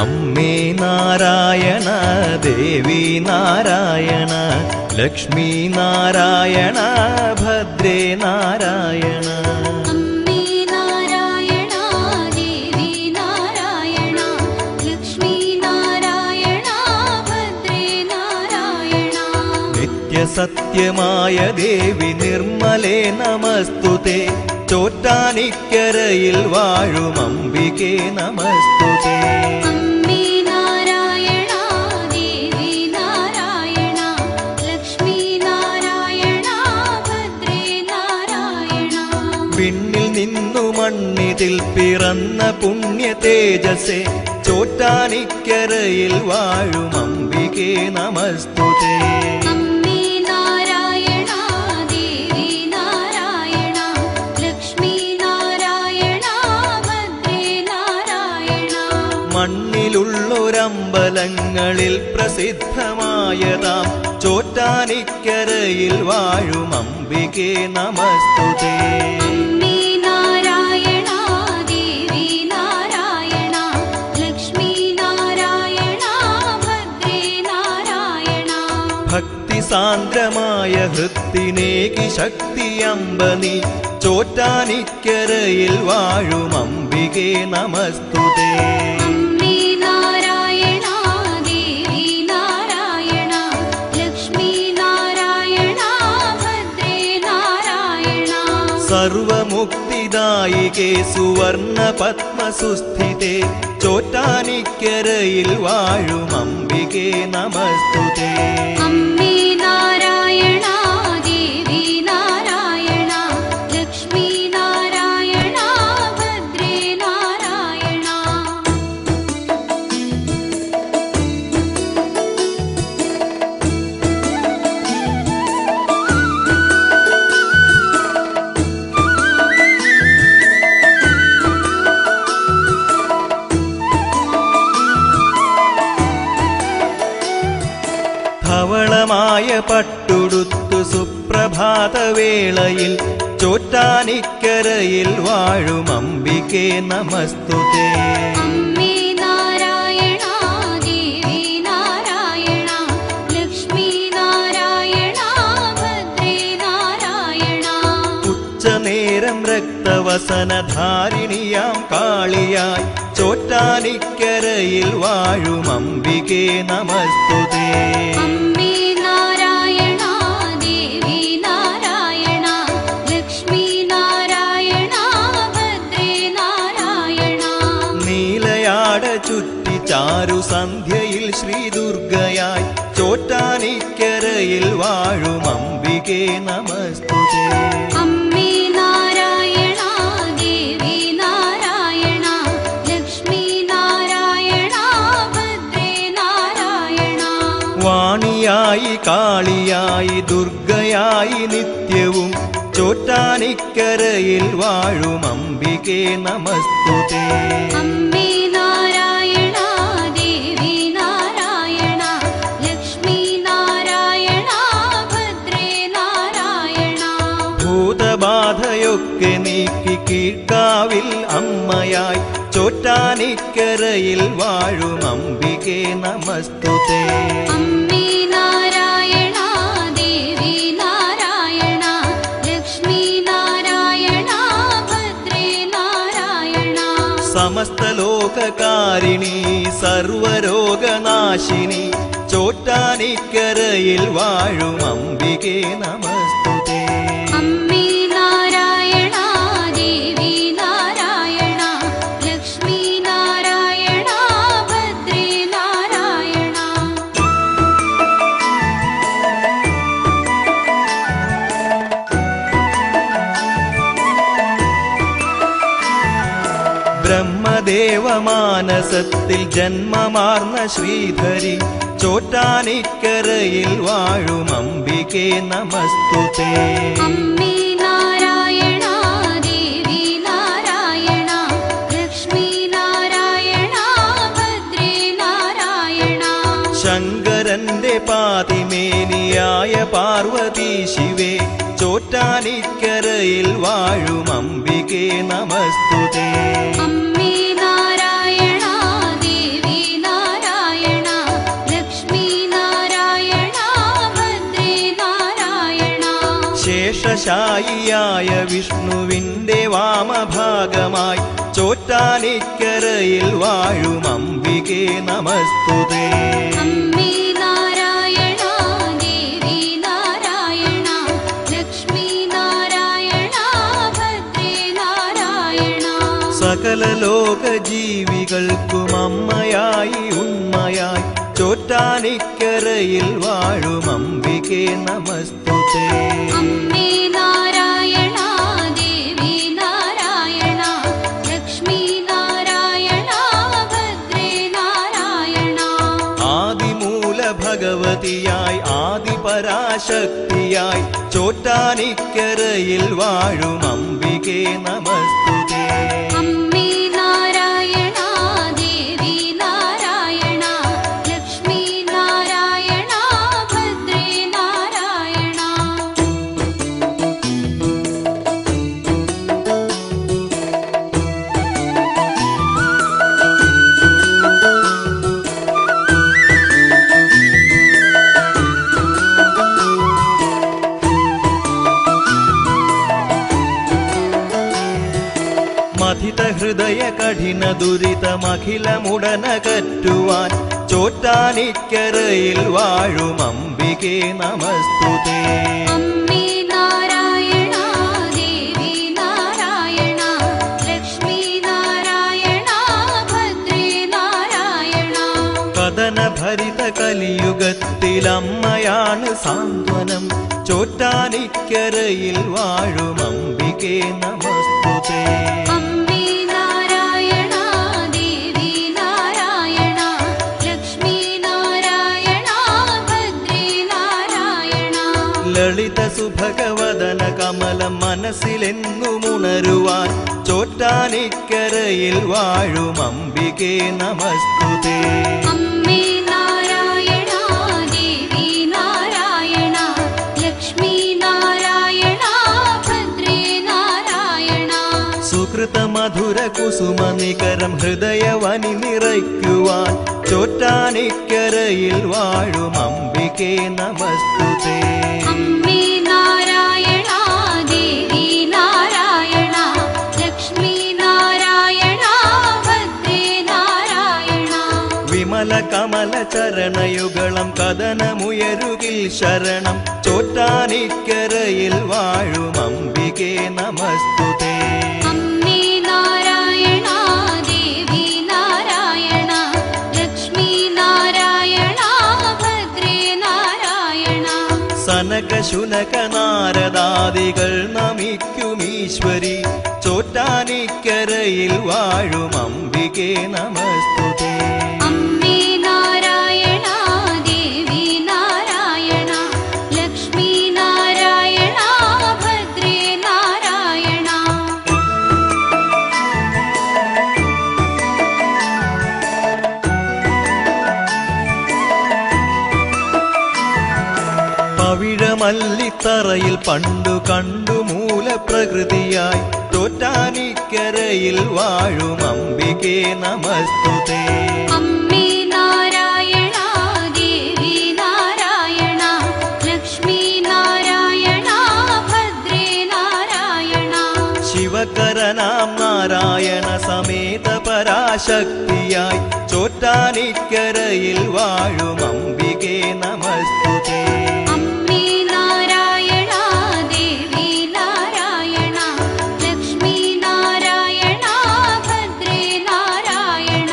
അമ്മേ നാരായണ ദേവി നാരായണ ലക്ഷ്മി നാരായണ ഭദ്രേ നാരായണ. അമ്മേ നാരായണ ദേവി നാരായണ ലക്ഷ്മി നാരായണ ഭദ്രേ നാരായണ. നിത്യസത്യമായ ദേവി നിർമ്മലേ നമസ്തുതേ. ചോറ്റാനിക്കരയിൽ വാഴും അംബികേ നമസ്തുതേ. അമ്മേ നാരായണ ദേവി നാരായണ ലക്ഷ്മി നാരായണ ഭദ്രേ നാരായണ. വിണ്ണിൽ നിന്നു മണ്ണിതിൽ പിറന്ന പുണ്യ തേജസ്സേ. ചോറ്റാനിക്കരയിൽ വാഴും അംബികേ നമസ്തുതേ. അമ്മേ നാരായണ ദേവി നാരായണ ലക്ഷ്മി നാരായണ ഭദ്രേ നാരായണ. മണ്ണിലുള്ളൊരമ്പലങ്ങളിൽ പ്രസിദ്ധമായതാം ചോറ്റാനിക്കരയിൽ വാഴും അംബികേ നമസ്തുതേ. അമ്മേ നാരായണ ദേവി നാരായണ ലക്ഷ്മി നാരായണ ഭദ്രേ നാരായണ. ഭക്തി സാന്ദ്രമായ ഹൃത്തിനേകി ശക്തി അമ്പനി. ചോറ്റാനിക്കരയിൽ വാഴും അംബികേ നമസ്തുതേ. അമ്മേ നാരായണ ദേവി നാരായണ ലക്ഷ്മി നാരായണ ഭദ്രേ നാരായണ. സർവമുക്തിദായികേ സുവർണ പത്മസുസ്ഥിതേ. ചോറ്റാനിക്കരയിൽ വാഴും അംബികേ നമസ്തുതേ. അമ്മേ നാരായണ ദേവി നാരായണ ലക്ഷ്മി നാരായണ ഭദ്രേ നാരായണ. ധവളമായ പട്ടുടുത്തു സുപ്രഭാതവേളയിൽ ചോറ്റാനിക്കരയിൽ വാഴും അംബികേ നമസ്തുതേ. അമ്മേ നാരായണ ദേവി നാരായണ ലക്ഷ്മി നാരായണ ഭദ്രേ നാരായണ. ഉച്ചനേരം രക്തവസനധാരിണിയാം കാളിയായി ചോറ്റാനിക്കരയിൽ വാഴും അംബികേ നമസ്തുതേ. അമ്മേ നാരായണ ദേവി നാരായണ ലക്ഷ്മി നാരായണ ഭദ്രേ നാരായണ. നീലയാട ചുറ്റി ചാരു സന്ധ്യയിൽ ശ്രീദുർഗയായി ചോറ്റാനിക്കരയിൽ വാഴും അംബികേ നമസ്തുതേ. അമ്മേ നാരായണ ദേവി നാരായണ ലക്ഷ്മി നാരായണ ഭദ്രേ നാരായണ. വാണിയായി കാളിയായി ദുർഗയായി നിത്യവും ചോറ്റാനിക്കരയിൽ വാഴും അംബികേ നമസ്തുതേ. അമ്മേ നാരായണ ദേവി നാരായണ ലക്ഷ്മി നാരായണ ഭദ്രേ നാരായണ. ഭൂതബാധയൊക്കെ നീക്കി കീഴ്ക്കാവിൽ അമ്മയായി ചോറ്റാനിക്കരയിൽ വാഴും അംബികേ നമസ്തുതേ. അമ്മേ നാരായണ ദേവി നാരായണ ലക്ഷ്മി നാരായണ ഭദ്രേ നാരായണ. സമസ്ത ലോകകാരിണി സർവരോഗനാശിനി ചോറ്റാനിക്കരയിൽ വാഴും അംബികേ നമസ്തുതേ. അമ്മേ നാരായണ ദേവി നാരായണ ലക്ഷ്മി നാരായണ ഭദ്രേ നാരായണ. ബ്രഹ്മദേവമാനസത്തിൽ ജന്മമാർന്ന ശ്രീധരി ചോറ്റാനിക്കരയിൽ വാഴും അംബികേ നമസ്തുതേ. അമ്മേ നാരായണ ദേവി നാരായണ ലക്ഷ്മി നാരായണ ഭദ്രേ നാരായണ. ശങ്കരന്റെ പാതിമേനിയായ പാർവതി ശിവേ ചോറ്റാനിക്കരയിൽ വാഴും അംബികേ നമസ്തുതേ. അമ്മേ നാരായണ ദേവി ശേഷശായിയായ വിഷ്ണുവിൻ്റെ വാമഭാഗമായി ചോറ്റാനിക്കരയിൽ വാഴും അംബികേ നമസ്തുതേ. അമ്മേ നാരായണ ദേവി നാരായണ ലക്ഷ്മി നാരായണ ഭദ്രേ നാരായണ. സകല ലോകജീവികൾക്കും അമ്മയായി ഉണ്മയായി ചോറ്റാനിക്കരയിൽ വാഴും അംബികേ നമസ്തുതേ. അമ്മേ നാരായണ ദേവി നാരായണ ലക്ഷ്മി നാരായണ ഭദ്രേ നാരായണ. ആദിമൂല ഭഗവതിയായി ആദിപരാശക്തിയായി ചോറ്റാനിക്കരയിൽ വാഴും അംബികേ നമസ്തുതേ. അമ്മേ നാരായണ ദേവി നാരായണ ലക്ഷ്മി നാരായണ ഭദ്രേ നാരായണ. മഥിത ഹൃദയ കഠിന ദുരിതമഖിലമുടനകറ്റുവാൻ ചോറ്റാനിക്കരയിൽ വാഴും അംബികേ നമസ്തുതേ. അമ്മേ നാരായണ ദേവി നാരായണ ലക്ഷ്മി നാരായണ ഭദ്രേ നാരായണ. കഥനഭരിത കലിയുഗത്തിൽ അമ്മയാണ് സാന്ത്വനം ചോറ്റാനിക്കരയിൽ വാഴും അംബികേ നമസ്തുതേ. അമ്മേ നാരായണ ദേവി നാരായണ ലക്ഷ്മി നാരായണ ഭദ്രേ നാരായണ. ലളിത സുഭഗവദന കമലം മനസ്സിലെന്നുമുണരുവാൻ ചോറ്റാനിക്കരയിൽ വാഴും അംബികേ നമസ്തുതേ. അമ്മേ നാരായണ ദേവി നാരായണ ലക്ഷ്മി നാരായണ ഭദ്രേ നാരായണ. സുകൃത മധുര കുസുമനികരം ഹൃദയവനി നിറയ്ക്കുവാൻ ചോറ്റാനിക്കരയിൽ വാഴും അംബികേ നമസ്തുതേ. അമ്മേ നാരായണ ദേവി നാരായണ ലക്ഷ്മി നാരായണ ഭദ്രേ നാരായണ. വിമല കമല ചരണയുഗളം കഥനമുയരുകിൽ ശരണം ചോറ്റാനിക്കരയിൽ വാഴും അംബികേ നമസ്തുതേ. അമ്മേ നാരായണ ദേവി നാരായണ ലക്ഷ്മി നാരായണ ഭദ്രേ നാരായണ. സനക ശുനക നാരദാദികൾ നമിക്കുമീശ്വരി ചോറ്റാനിക്കരയിൽ വാഴും അംബികേ നമസ്തുതേ. അമ്മേ നാരായണ ദേവി നാരായണ ലക്ഷ്മി നാരായണ ഭദ്രേ നാരായണ. പവിഴമല്ലിത്തറയിൽ പണ്ടു കണ്ടു മൂലപ്രകൃതിയായി ചോറ്റാനിക്കരയിൽ വാഴും അംബികേ നമസ്തുതേ. അമ്മേ നാരായണ ദേവി നാരായണ ലക്ഷ്മി നാരായണ ഭദ്രേ നാരായണ. ശിവകരനാം നാരായണ സമേത പരാശക്തിയായി ചോറ്റാനിക്കരയിൽ വാഴും അംബികേ നമസ്തുതേ. അമ്മേ നാരായണ ദേവി നാരായണ ലക്ഷ്മി നാരായണ ഭദ്രേ നാരായണ.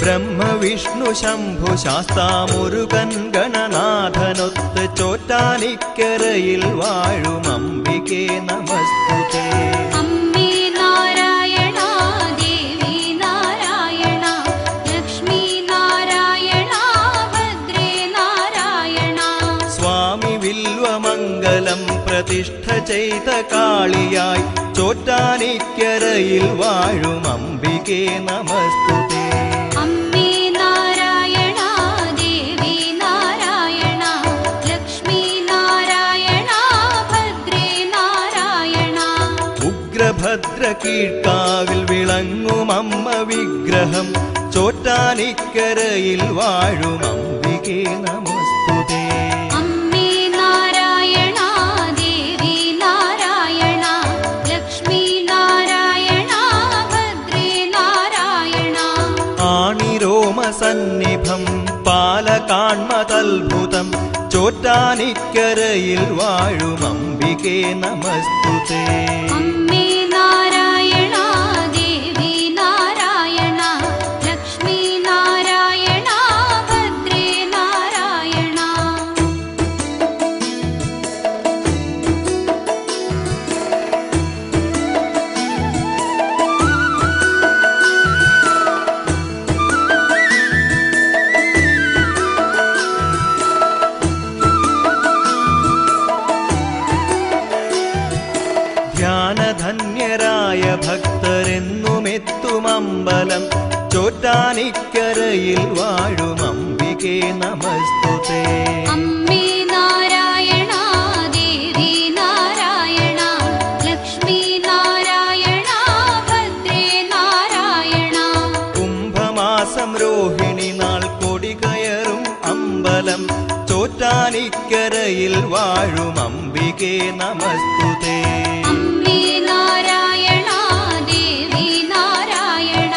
ബ്രഹ്മവിഷ്ണു ശംഭു ശാസ്താമുരുകൻ ഗണനാഥനൊത്ത് ചോറ്റാനിക്കരയിൽ വാഴും അംബികേ നമസ്തുതേ. അമ്മേ നാരായണ ദേവി നാരായണ ലക്ഷ്മി നാരായണ ഭദ്രേ നാരായണ. സ്വാമി വില്വമംഗലം പ്രതിഷ്ഠ ചെയ്ത കാളിയായി ചോറ്റാനിക്കരയിൽ വാഴും അംബികേ നമസ്തുതേ. അമ്മേ നാരായണ ദേവി നാരായണ ലക്ഷ്മി നാരായണ ഭദ്രേ നാരായണ. ഉഗ്രഭദ്ര കീഴ്ക്കാവിൽ വിളങ്ങും അമ്മ വിഗ്രഹം ചോറ്റാനിക്കരയിൽ വാഴും അംബികേ നമസ്തുതേ. അമ്മേ നാരായണ ദേവി നാരായണ പാണിരോമസന്നിഭം പാലകാൺമതത്ഭുതം ചോറ്റാനിക്കരയിൽ വാഴും അംബികേ നമസ്തുതേ. അമ്മേ നാരായണ ദേവി നാരായണ ലക്ഷ്മി നാരായണ ഭദ്രേ നാരായണ. ധ്യാനധന്യരായ ഭക്തരെന്നുമെത്തുമമ്പലം ചോറ്റാനിക്കരയിൽ വാഴും അംബികേ നമസ്തുതേ. അമ്മേ നാരായണ ദേവി നാരായണ ലക്ഷ്മി നാരായണ ഭദ്രേ നാരായണ. കുംഭമാസം രോഹിണി നാൾ കൊടി കയറും അമ്പലം ചോറ്റാനിക്കരയിൽ വാഴും അംബികേ നമസ്തുതേ. അമ്മേ നാരായണ ദേവി നാരായണ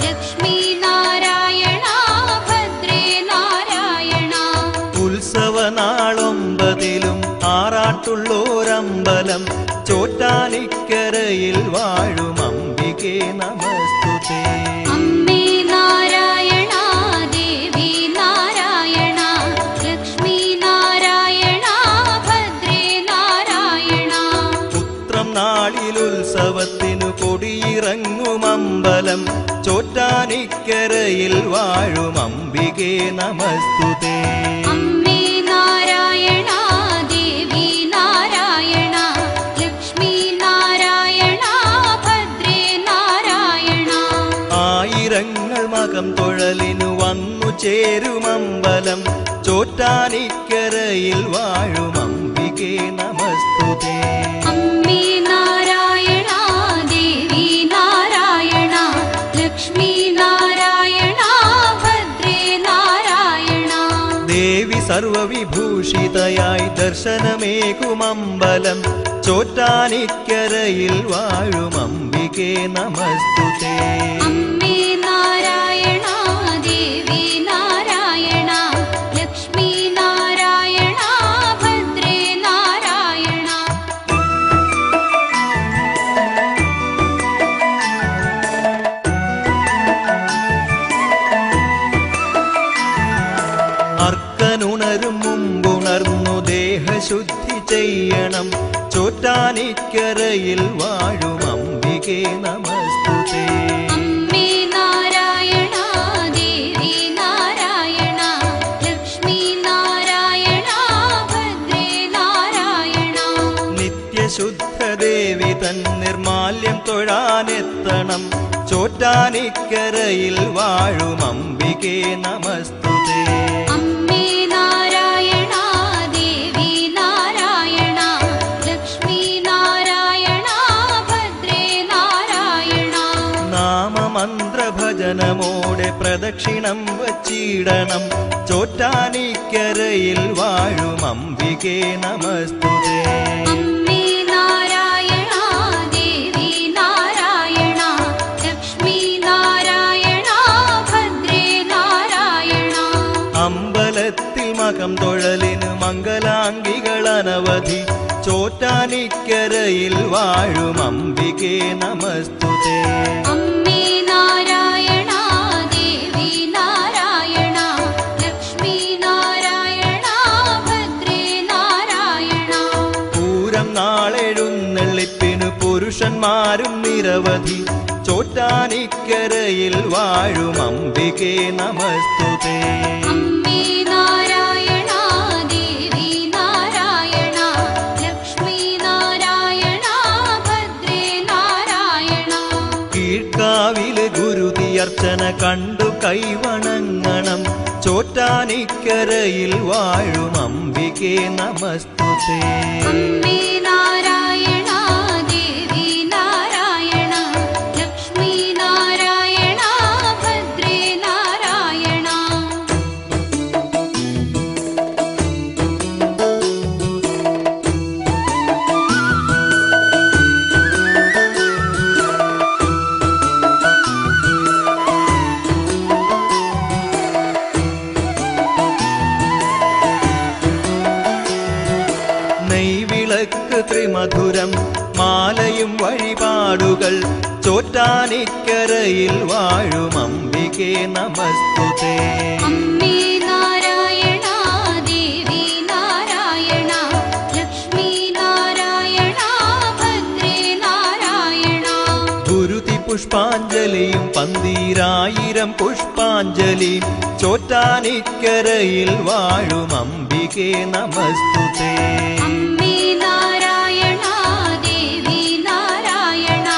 ലക്ഷ്മി നാരായണ ഭദ്രേ നാരായണ. ഉത്സവനാളൊമ്പതിലും ആറാട്ടുള്ളോരമ്പലം ചോറ്റാനിക്കരയിൽ വാഴും അംബികേ നമസ്തുതേ. അമ്മേ നാരായണ ദേവി നാരായണ ലക്ഷ്മി നാരായണ ഭദ്രേ നാരായണ. പുത്രം നാളിലുത്സവത്തിനു കൊടിയിറങ്ങുമമ്പലം ചോറ്റാനിക്കരയിൽ വാഴും അംബികേ നമസ്തുതേ. അമ്മേ നാരായണ ദേവി നാരായണ ലക്ഷ്മി നാരായണ ഭദ്രേ നാരായണ. ആയിരങ്ങൾ മകം തൊഴലിനു വന്നു ചേരുമമ്പലം ചോറ്റാനിക്കരയിൽ വാഴും അംബികേ നമസ്തുതേ. അമ്മേ നാരായണ ദേവി നാരായണ ലക്ഷ്മി നാരായണ ഭദ്രേ നാരായണ. ദേവി സർവവിഭൂഷിതയായി ദർശനമേകുമമ്പലം ചോറ്റാനിക്കരയിൽ വാഴും അംബികേ നമസ്തുതേ. അമ്മേ നാരായണ ദേവി നാരായണ ലക്ഷ്മി നാരായണ ഭദ്രേ നാരായണ. അർക്കനുണരും മുമ്പുണർന്നു ദേഹശുദ്ധി ചെയ്യണം ചോറ്റാനിക്കരയിൽ വാഴും അംബികേ നമസ്തുതേ. അമ്മേ നാരായണ ദേവി നാരായണ ലക്ഷ്മി നാരായണ ഭദ്രേ നാരായണ. നിത്യശുദ്ധദേവി തൻ നിർമാല്യം തൊഴാനെത്തണം ചോറ്റാനിക്കരയിൽ വാഴും അംബികേ നമസ്തുതേ. അമ്മേ നാരായണ ദേവി നാരായണ ലക്ഷ്മി നാരായണ ഭദ്രേ നാരായണ. നാമമന്ത്രഭജനമോടെ പ്രദക്ഷിണം വച്ചിടണം ചോറ്റാനിക്കരയിൽ വാഴും അംബികേ നമസ്തുതേ. അമ്മേ നാരായണ ദേവി നാരായണ ലക്ഷ്മി നാരായണ ഭദ്രേ നാരായണ. അമ്പലത്തിൽ മകം തൊഴലിന് മംഗലാംഗികൾ അനവധി ചോറ്റാനിക്കരയിൽ വാഴും അംബികേ നമസ്തുതേ. അമ്മേ നാരായണ ദേവി നാരായണ ലക്ഷ്മി നാരായണ ഭദ്രേ നാരായണ. പൂരം നാളെഴുന്നള്ളിപ്പിനു പുരുഷന്മാരും നിരവധി ചോറ്റാനിക്കരയിൽ വാഴും അംബികേ നമസ്തുതേ. അമ്മേ നാരായണ ദേവി നാരായണ ലക്ഷ്മി നാരായണ ഭദ്രേ നാരായണ. കീഴ്ക്കാവില് ഗുരുതിയർച്ചന കണ്ടു കൈവണങ്ങണം ചോറ്റാനിക്കരയിൽ വാഴും അംബികേ നമസ്തുതേ. അമ്മേ നാരായണ ദേവി നാരായണ ലക്ഷ്മി നാരായണ ഭദ്രേ നാരായണ. കണ്ടു ത്രിമധുരം മാലയും വഴിപാടുകൾ ചോറ്റാനിക്കരയിൽ വാഴും അംബികേ നമസ്തുതേ. അമ്മേ നാരായണ ദേവി നാരായണ ലക്ഷ്മി നാരായണ ഭദ്രേ നാരായണ. ഗുരുതി പുഷ്പാഞ്ജലിയും 12000 പുഷ്പാഞ്ജലിയും ചോറ്റാനിക്കരയിൽ വാഴും അംബികേ നമസ്തുതേ. അമ്മേ നാരായണ ദേവി നാരായണ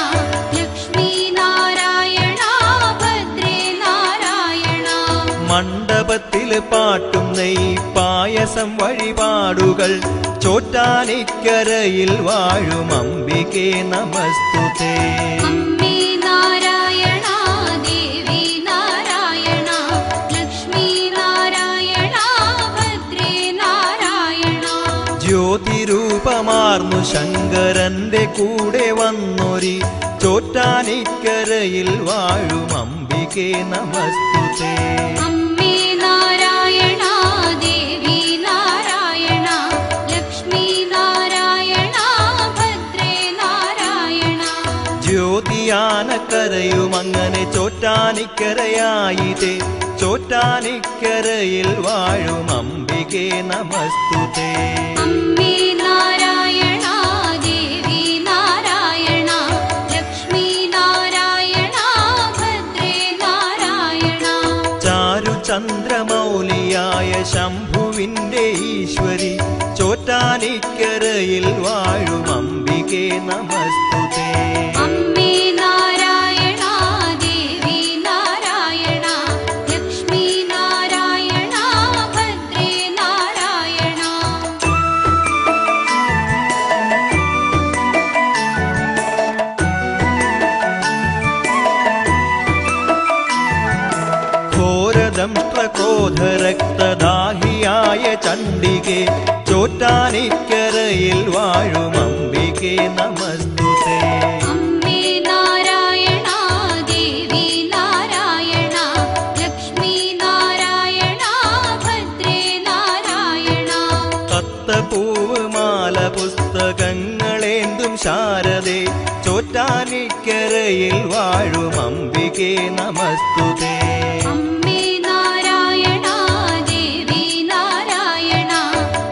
ലക്ഷ്മി നാരായണ ഭദ്രേ നാരായണ. മണ്ഡപത്തില് പാട്ടും നെയ് പായസം വഴിപാടുകൾ ചോറ്റാനിക്കരയിൽ വാഴും അംബികേ നമസ്തുതേ. അമ്മേ നാരായണ ദേവി നാരായണ ലക്ഷ്മി നാരായണ ഭദ്രേ നാരായണ. ജ്യോതിരൂപമാർന്നു ശങ്കരന്റെ കൂടെ വന്നൊരി ചോറ്റാനിക്കരയിൽ വാഴും അംബികേ നമസ്തുതേ. അമ്മേ നാരായണ ദേവി നാരായണ ലക്ഷ്മി നാരായണ ഭദ്രേ നാരായണ. ജ്യോതിയാനക്കരയും അങ്ങനെ ചോറ്റാനിക്കരയായിതേ ചോറ്റാനിക്കരയിൽ വാഴും അംബികേ നമസ്തുതേ. അമ്മേ നാരായണ ദേവി നാരായണ ലക്ഷ്മി നാരായണ ഭദ്രേ നാരായണ. ചാരുചന്ദ്രമൗലിയായ ശംഭുവിന്റെ ഈശ്വരി ചോറ്റാനിക്കരയിൽ വാഴും അംബികേ നമസ്തുതേ. അമ്മേ നാരായണ ദേവി നാരായണ ലക്ഷ്മി നാരായണ ഭദ്രേ നാരായണ. ഘോരദംഷ്ട്രക്രോധരക്തദാഹിയായ ചണ്ഡികേ ചോറ്റാനിക്കരയിൽ വാഴും അംബികേ നമസ്തുതേ. അമ്മേ നാരായണ ദേവി നാരായണ ലക്ഷ്മി നാരായണ ഭദ്രേ നാരായണ. തത്തപ്പൂവ് മാല പുസ്തകങ്ങളേന്തും ശാരദേ ചോറ്റാനിക്കരയിൽ വാഴും അംബികേ നമസ്തുതേ. അമ്മേ നാരായണ ദേവി നാരായണ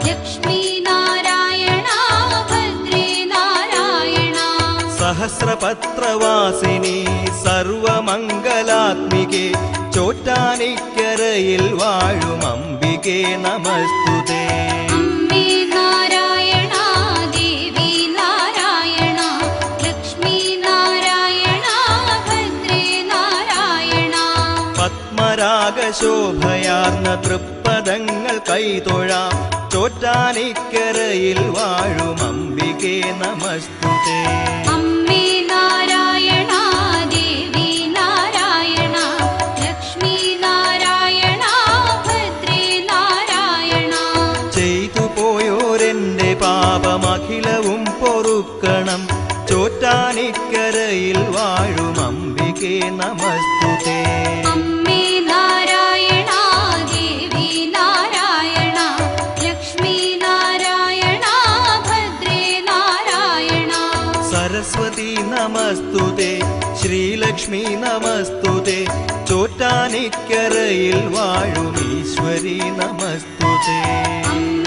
ലക്ഷ്മി നാരായണ ഭദ്രേ നാരായണ. സഹസ്രപത്രവാസിനി സർവമംഗലാത്മികേ ചോറ്റാനിക്കരയിൽ വാഴും അംബികേ നമസ്തുതേ. അമ്മേ നാരായണ ദേവി നാരായണ ലക്ഷ്മി നാരായണ ഭദ്രേ നാരായണ. പത്മരാഗശോഭയാർന്ന തൃപ്പദങ്ങൾ കൈതൊഴാം ചോറ്റാനിക്കരയിൽ വാഴും അംബികേ നമസ്തുതേ. അമ്മേ നാരായണ ദേവി നാരായണ ലക്ഷ്മി നാരായണ ഭദ്രേ നാരായണ. ചെയ്തു പോയോരെന്റെ പാപമഖിലവും പൊറുക്കണം ചോറ്റാനിക്കരയിൽ വാഴും അംബികേ നമസ്തുതേ. അമ്മേ നാരായണ ദേവി നാരായണ ലക്ഷ്മി നാരായണ ഭദ്രേ നാരായണ. സരസ്വതി നമസ്തുതേ ശ്രീലക്ഷ്മി നമസ്തുതേ ചോറ്റാനിക്കരയിൽ വാഴും ഈശ്വരി നമസ്തുതേ. അമ്മേ